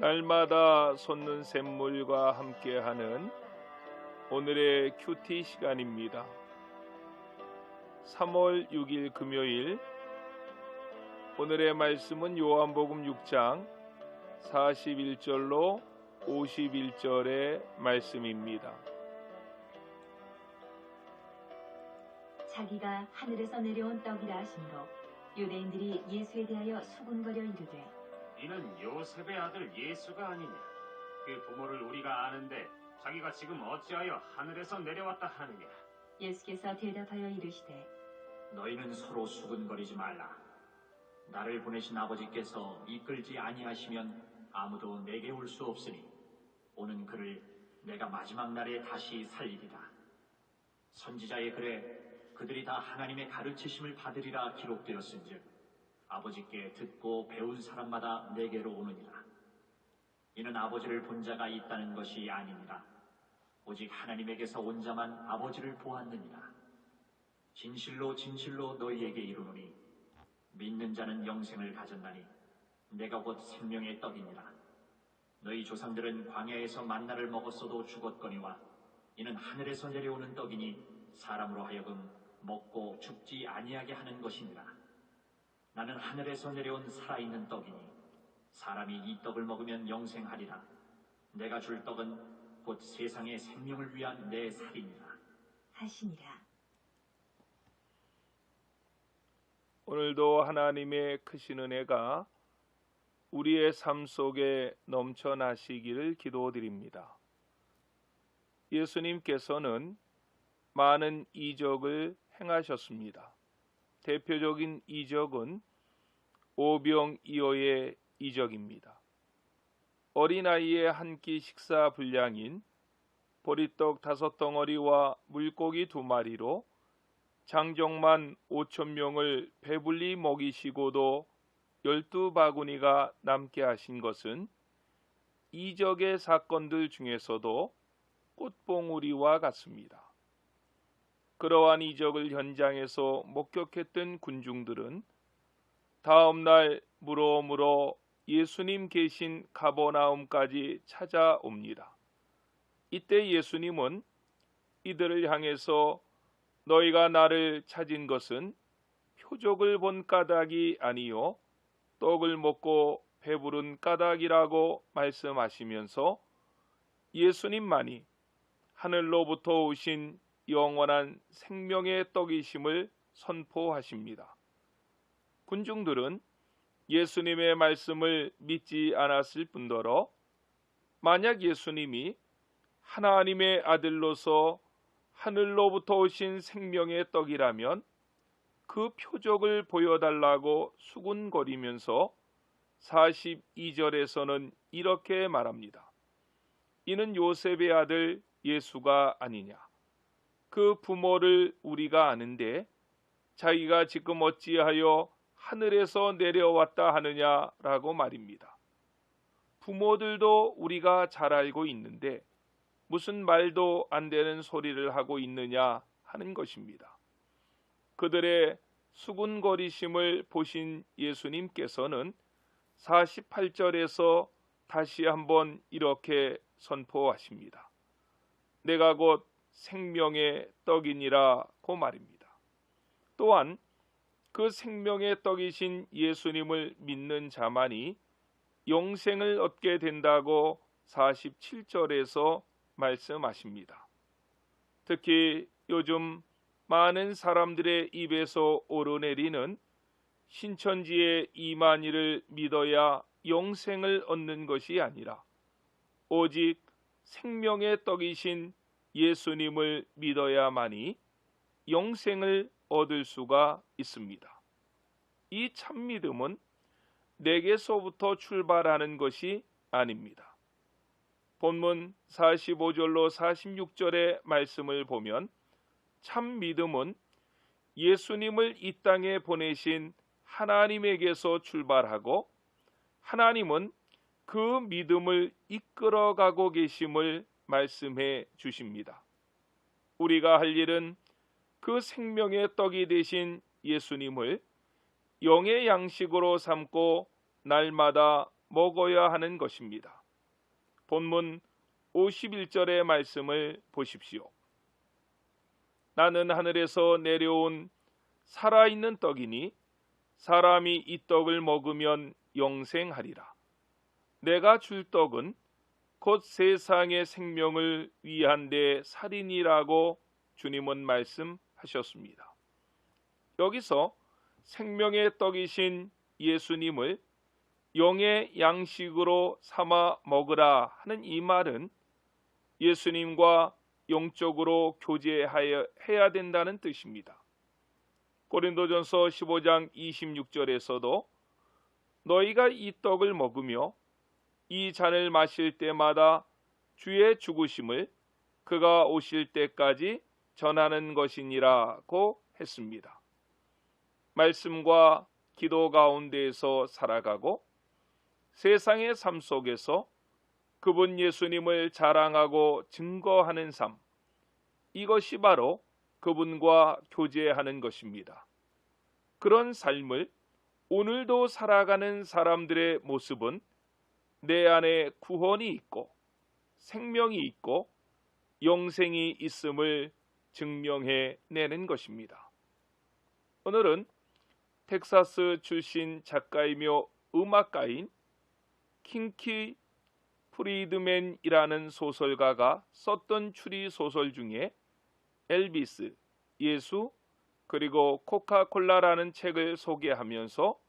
날마다 솟는 샘물과 함께하는 오늘의 큐티 시간입니다. 3월 6일 금요일, 오늘의 말씀은 요한복음 6장 41절로 51절의 말씀입니다. 자기가 하늘에서 내려온 떡이라 하심으로 유대인들이 예수에 대하여 수군거려 이르되, 이는 요셉의 아들 예수가 아니냐? 그 부모를 우리가 아는데 자기가 지금 어찌하여 하늘에서 내려왔다 하느냐? 예수께서 대답하여 이르시되, 너희는 서로 수군거리지 말라. 나를 보내신 아버지께서 이끌지 아니하시면 아무도 내게 올 수 없으니 오는 그를 내가 마지막 날에 다시 살리리라. 선지자의 글에 그들이 다 하나님의 가르치심을 받으리라 기록되었은즉 아버지께 듣고 배운 사람마다 내게로 오느니라. 이는 아버지를 본 자가 있다는 것이 아니니라. 오직 하나님에게서 온 자만 아버지를 보았느니라. 진실로 진실로 너희에게 이르노니 믿는 자는 영생을 가졌나니 내가 곧 생명의 떡이니라. 너희 조상들은 광야에서 만나를 먹었어도 죽었거니와 이는 하늘에서 내려오는 떡이니 사람으로 하여금 먹고 죽지 아니하게 하는 것이니라. 나는 하늘에서 내려온 살아있는 떡이니 사람이 이 떡을 먹으면 영생하리라. 내가 줄 떡은 곧 세상의 생명을 위한 내 살이니라 하시니라. 오늘도 하나님의 크신 은혜가 우리의 삶 속에 넘쳐나시기를 기도드립니다. 예수님께서는 많은 이적을 행하셨습니다. 대표적인 이적은 오병이어의 이적입니다. 어린아이의 한 끼 식사 분량인 보리떡 5덩어리와 물고기 2마리로 장정만 5,000명을 배불리 먹이시고도 12바구니가 남게 하신 것은 이적의 사건들 중에서도 꽃봉우리와 같습니다. 그러한 이적을 현장에서 목격했던 군중들은 다음 날 물어물어 예수님 계신 가버나움까지 찾아옵니다. 이때 예수님은 이들을 향해서 너희가 나를 찾은 것은 표적을 본 까닭이 아니요 떡을 먹고 배부른 까닭이라고 말씀하시면서 예수님만이 하늘로부터 오신 영원한 생명의 떡이심을 선포하십니다. 군중들은 예수님의 말씀을 믿지 않았을 뿐더러 만약 예수님이 하나님의 아들로서 하늘로부터 오신 생명의 떡이라면 그 표적을 보여달라고 수군거리면서 42절에서는 이렇게 말합니다. 이는 요셉의 아들 예수가 아니냐? 그 부모를 우리가 아는데 자기가 지금 어찌하여 하늘에서 내려왔다 하느냐라고 말입니다. 부모들도 우리가 잘 알고 있는데 무슨 말도 안 되는 소리를 하고 있느냐 하는 것입니다. 그들의 수군거리심을 보신 예수님께서는 48절에서 다시 한번 이렇게 선포하십니다. 내가 곧 생명의 떡이니라고 말입니다. 또한 그 생명의 떡이신 예수님을 믿는 자만이 영생을 얻게 된다고 47절에서 말씀하십니다. 특히 요즘 많은 사람들의 입에서 오르내리는 신천지의 이만희를 믿어야 영생을 얻는 것이 아니라 오직 생명의 떡이신 예수님을 믿어야만이 영생을 얻을 수가 있습니다. 이 참믿음은 내게서부터 출발하는 것이 아닙니다. 본문 45절로 46절의 말씀을 보면 참 믿음은 예수님을 이 땅에 보내신 하나님에게서 출발하고 하나님은 그 믿음을 이끌어가고 계심을 말씀해 주십니다. 우리가 할 일은 그 생명의 떡이 되신 예수님을 영의 양식으로 삼고 날마다 먹어야 하는 것입니다. 본문 51절의 말씀을 보십시오. 나는 하늘에서 내려온 살아있는 떡이니 사람이 이 떡을 먹으면 영생하리라. 내가 줄 떡은 곧 세상의 생명을 위한 데 살이니라고 주님은 말씀하셨습니다. 여기서 생명의 떡이신 예수님을 영의 양식으로 삼아 먹으라 하는 이 말은 예수님과 영적으로 교제해야 된다는 뜻입니다. 고린도전서 15장 26절에서도 너희가 이 떡을 먹으며 이 잔을 마실 때마다 주의 죽으심을 그가 오실 때까지 전하는 것이니라고 했습니다. 말씀과 기도 가운데에서 살아가고 세상의 삶 속에서 그분 예수님을 자랑하고 증거하는 삶, 이것이 바로 그분과 교제하는 것입니다. 그런 삶을 오늘도 살아가는 사람들의 모습은 내 안에 구원이 있고 생명이 있고 영생이 있음을 증명해 내는 것입니다. 오늘은 텍사스 출신 작가이며 음악가인 킹키 프리드맨이라는 소설가가 썼던 추리 소설 중에 엘비스, 예수, 그리고 코카콜라라는 책을 소개하면서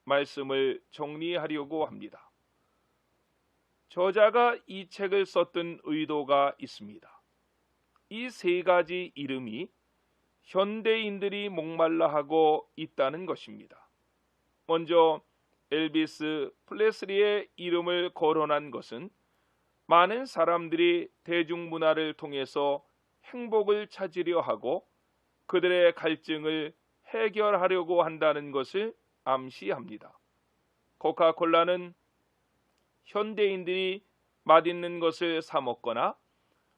말씀을 정리하려고 합니다. 저자가 이 책을 썼던 의도가 있습니다. 이 세 가지 이름이 현대인들이 목말라하고 있다는 것입니다. 먼저 엘비스 프레슬리의 이름을 거론한 것은 많은 사람들이 대중문화를 통해서 행복을 찾으려 하고 그들의 갈증을 해결하려고 한다는 것을 암시합니다. 코카콜라는 현대인들이 맛있는 것을 사 먹거나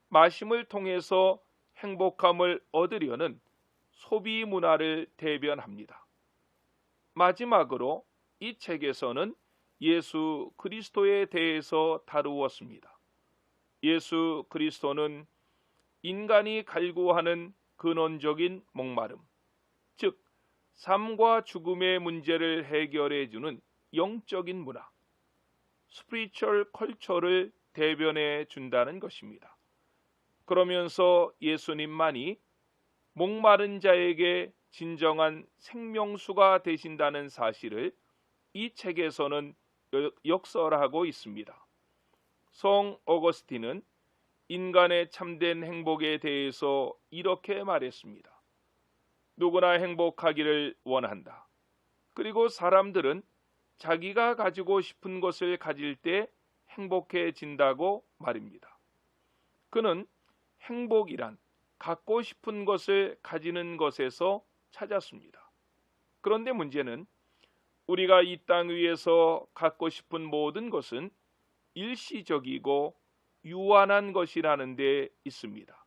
마심을 통해서 행복함을 얻으려는 소비 문화를 대변합니다. 마지막으로 이 책에서는 예수 그리스도에 대해서 다루었습니다. 예수 그리스도는 인간이 갈구하는 근원적인 목마름, 즉 삶과 죽음의 문제를 해결해 주는 영적인 문화, 스피리추얼 컬처를 대변해 준다는 것입니다. 그러면서 예수님만이 목마른 자에게 진정한 생명수가 되신다는 사실을 이 책에서는 역설하고 있습니다. 성 어거스틴은 인간의 참된 행복에 대해서 이렇게 말했습니다. 누구나 행복하기를 원한다. 그리고 사람들은 자기가 가지고 싶은 것을 가질 때 행복해진다고 말입니다. 그는 행복이란 갖고 싶은 것을 가지는 것에서 찾았습니다. 그런데 문제는 우리가 이 땅 위에서 갖고 싶은 모든 것은 일시적이고 유한한 것이라는 데 있습니다.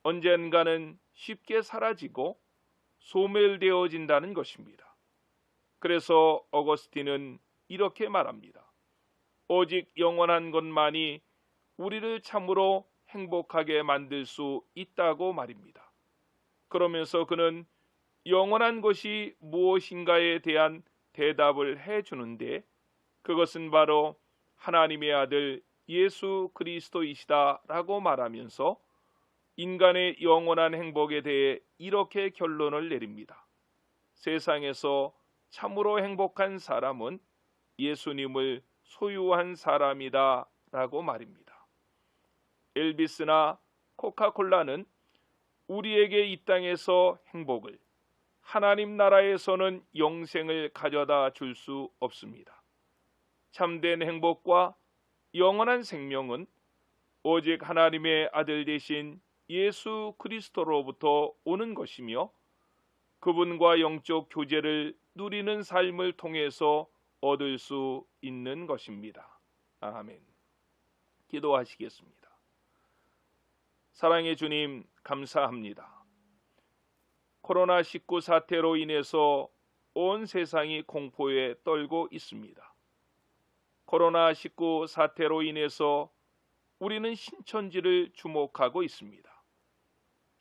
언젠가는 쉽게 사라지고 소멸되어진다는 것입니다. 그래서 어거스틴은 이렇게 말합니다. 오직 영원한 것만이 우리를 참으로 행복하게 만들 수 있다고 말입니다. 그러면서 그는 영원한 것이 무엇인가에 대한 대답을 해주는데 그것은 바로 하나님의 아들 예수 그리스도이시다라고 말하면서 인간의 영원한 행복에 대해 이렇게 결론을 내립니다. 세상에서 참으로 행복한 사람은 예수님을 소유한 사람이다 라고 말입니다. 엘비스나 코카콜라는 우리에게 이 땅에서 행복을, 하나님 나라에서는 영생을 가져다 줄 수 없습니다. 참된 행복과 영원한 생명은 오직 하나님의 아들 되신 예수 그리스도로부터 오는 것이며 그분과 영적 교제를 누리는 삶을 통해서 얻을 수 있는 것입니다. 아멘. 기도하시겠습니다. 사랑의 주님, 감사합니다. 코로나19 사태로 인해서 온 세상이 공포에 떨고 있습니다. 코로나19 사태로 인해서 우리는 신천지를 주목하고 있습니다.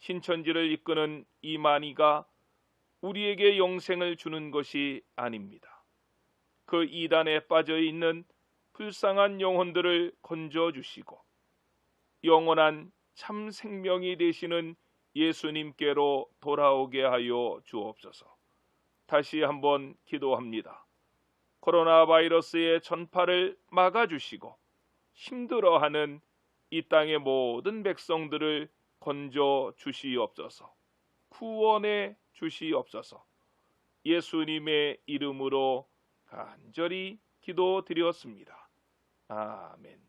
신천지를 이끄는 이만희가 우리에게 영생을 주는 것이 아닙니다. 그 이단에 빠져 있는 불쌍한 영혼들을 건져주시고 영원한 참 생명이 되시는 예수님께로 돌아오게 하여 주옵소서. 다시 한번 기도합니다. 코로나 바이러스의 전파를 막아주시고 힘들어하는 이 땅의 모든 백성들을 건져 주시옵소서. 구원해 주시옵소서. 예수님의 이름으로 간절히 기도드렸습니다. 아멘.